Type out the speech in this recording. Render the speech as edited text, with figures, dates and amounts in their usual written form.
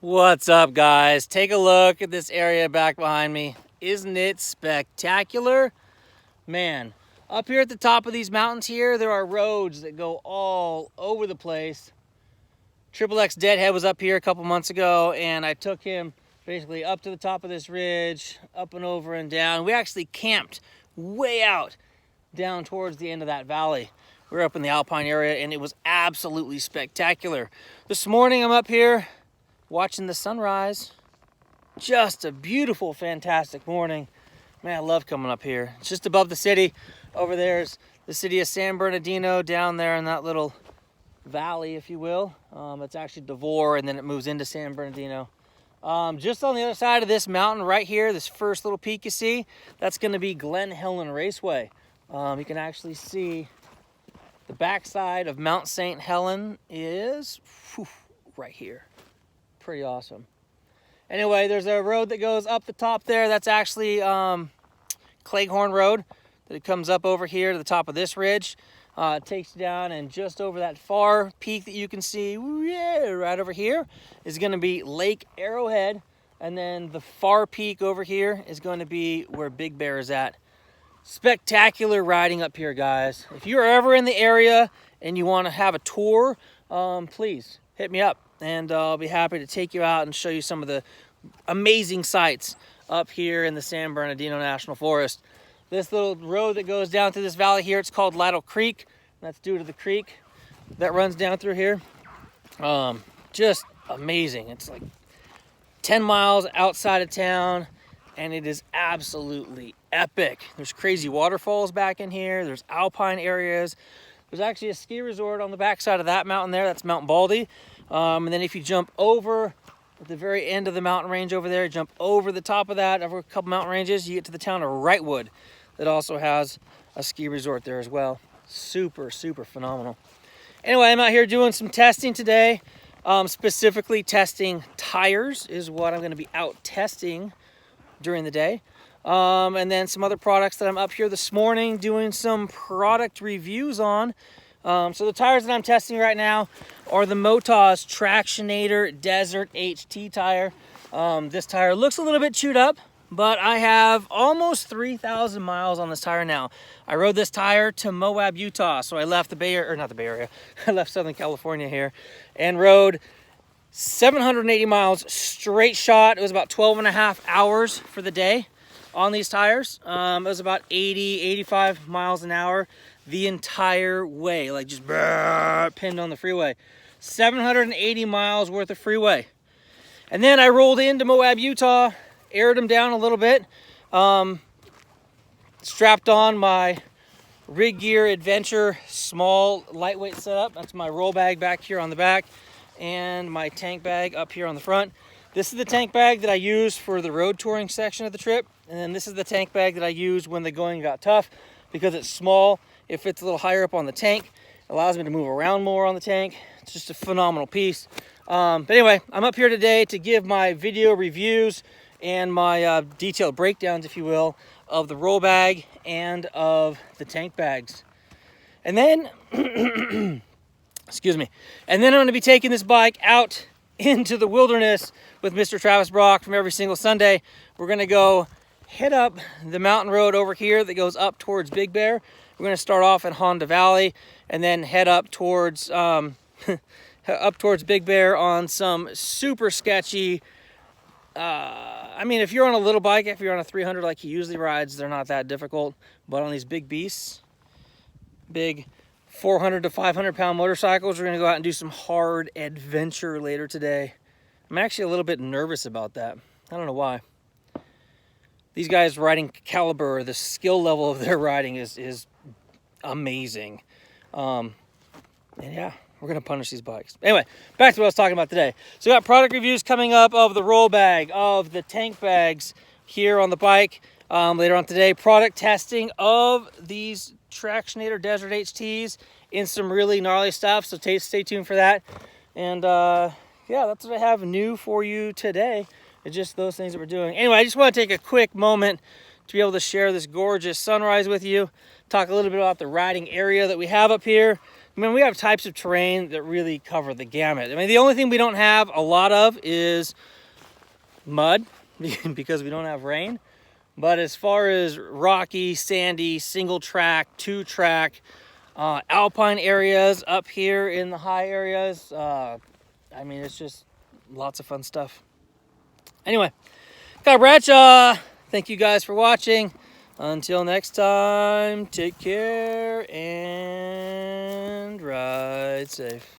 What's up, guys? Take a look at this area back behind me. Isn't it spectacular? Man, up here at the top of these mountains here, there are roads that go all over the place. Triple X Deadhead was up here a couple months ago, and I took him basically up to the top of this ridge, up and over and down. We actually camped way out down towards the end of that valley. We were up in the Alpine area, and it was absolutely spectacular. This morning, I'm up here watching the sunrise. Just a beautiful, fantastic morning. Man, I love coming up here. It's just above the city. Over there's the city of San Bernardino down there in that little valley, if you will. It's actually Devore, and then it moves into San Bernardino. Just on the other side of this mountain right here, this first little peak you see, that's going to be Glen Helen Raceway. You can actually see the backside of Mount St. Helen is right here. Pretty awesome. Anyway, there's a road that goes up the top there. That's actually Cleghorn Road. That it comes up over here to the top of this ridge. It takes you down, and just over that far peak that you can see right over here is going to be Lake Arrowhead. And then the far peak over here is going to be where Big Bear is at. Spectacular riding up here, guys. If you're ever in the area and you want to have a tour, please hit me up. And I'll be happy to take you out and show you some of the amazing sights up here in the San Bernardino National Forest. This little road that goes down through this valley here, it's called Lytle Creek. That's due to the creek that runs down through here. Just amazing. It's like 10 miles outside of town, and it is absolutely epic. There's crazy waterfalls back in here. There's alpine areas. There's actually a ski resort on the backside of that mountain there. That's Mount Baldy. And then if you jump over at the very end of the mountain range over there, jump over the top of that, over a couple mountain ranges, you get to the town of Wrightwood that also has a ski resort there as well. Super, super phenomenal. Anyway, I'm out here doing some testing today. Specifically testing tires is what I'm going to be out testing during the day. And then some other products that I'm up here this morning doing some product reviews on. So the tires that I'm testing right now are the Motos Tractionator Desert HT tire. This tire looks a little bit chewed up, but I have almost 3,000 miles on this tire now. I rode this tire to Moab, Utah. So I left the Bay Area, or not the Bay Area, I left Southern California here and rode 780 miles straight shot. It was about 12 and a half hours for the day on these tires. It was about 85 miles an hour the entire way, like just pinned on the freeway. 780 miles worth of freeway. And then I rolled into Moab, Utah, aired them down a little bit, strapped on my Rig Gear Adventure small lightweight setup. That's my roll bag back here on the back and my tank bag up here on the front. This is the tank bag that I use for the road touring section of the trip. And then this is the tank bag that I use when the going got tough, because it's small. It fits a little higher up on the tank. It allows me to move around more on the tank. It's just a phenomenal piece. But anyway, I'm up here today to give my video reviews and my detailed breakdowns, if you will, of the roll bag and of the tank bags. And then, excuse me. And then I'm going to be taking this bike out into the wilderness with Mr. Travis Brock from every single Sunday. We're going to go head up the mountain road over here that goes up towards Big Bear. We're going to start off at Honda Valley and then head up towards Big Bear on some super sketchy. I mean, if you're on a little bike, if you're on a 300 like he usually rides, they're not that difficult. But on these big beasts, big 400 to 500 pound motorcycles, we're going to go out and do some hard adventure later today. I'm actually a little bit nervous about that. I don't know why. These guys riding Caliber, the skill level of their riding is amazing. And yeah, we're going to punish these bikes. Anyway, back to what I was talking about today. So we got product reviews coming up of the roll bag, of the tank bags here on the bike. Later on today, product testing of these Tractionator Desert HTs in some really gnarly stuff. So stay tuned for that. And yeah, that's what I have new for you today. It's just those things that we're doing. Anyway, I just want to take a quick moment to be able to share this gorgeous sunrise with you. Talk a little bit about the riding area that we have up here. I mean, we have types of terrain that really cover the gamut. I mean, the only thing we don't have a lot of is mud because we don't have rain. But as far as rocky, sandy, single track, two track, alpine areas up here in the high areas, I mean, it's just lots of fun stuff. Anyway, God Bradshaw, thank you guys for watching. Until next time, take care and ride safe.